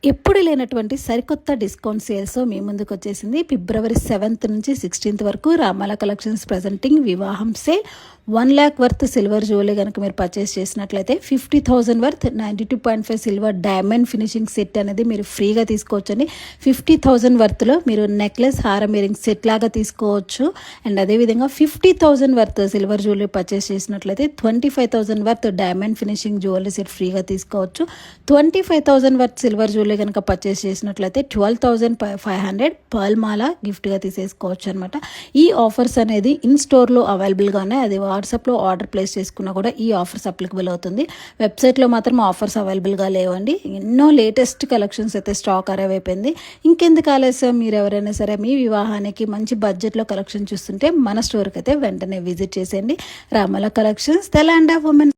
ఎప్పుడు లేనటువంటి సరికొత్త డిస్కౌంట్ సేల్స్ మీ ముందుకు వచ్చేసింది. ఫిబ్రవరి 7th నుంచి 16th వరకు రామాల కలెక్షన్స్ ప్రజెంటింగ్ వివాహం sale. 1 lakh worth silver jewellery కనుక మీరు పర్చేస్ చేసినట్లయితే 50,000 worth 92.5 silver diamond finishing set అనేది మీరు ఫ్రీగా తీసుకోవచ్చండి. 50,000 వర్త్లో మీరు నెక్లెస్ హారం ఇయరింగ్ సెట్ లాగా తీసుకోవచ్చు. అండ్ అదేవిధంగా 50,000 వర్త్ సిల్వర్ జ్యువెలరీ పర్చేస్ చేసినట్లయితే 25,000 worth diamond finishing jewellery set ఫ్రీగా తీసుకోవచ్చు. 25,000 వర్త్ సిల్వర్ జ్యువెలరీ కనుక పర్చేస్ చేసినట్లయితే 12,500 పర్ల్ మాల గిఫ్ట్గా తీసేసుకోవచ్చు అనమాట. ఈ ఆఫర్స్ అనేది ఇన్ స్టోర్లో అవైలబుల్గా ఉన్నాయి. అది వాట్సాప్లో ఆర్డర్ ప్లేస్ చేసుకున్నా కూడా ఈ ఆఫర్స్ అప్లికబుల్ అవుతుంది. వెబ్సైట్లో మాత్రం ఆఫర్స్ అవైలబుల్గా లేవండి. ఎన్నో లేటెస్ట్ కలెక్షన్స్ అయితే స్టాక్ అరైవ్ అయిపోయింది. ఇంకెందుకు ఆలస్యం, మీరు ఎవరైనా సరే మీ వివాహానికి మంచి బడ్జెట్లో కలెక్షన్ చూస్తుంటే మన స్టోర్కి అయితే వెంటనే విజిట్ చేసేయండి. Ramala collections, the land of women.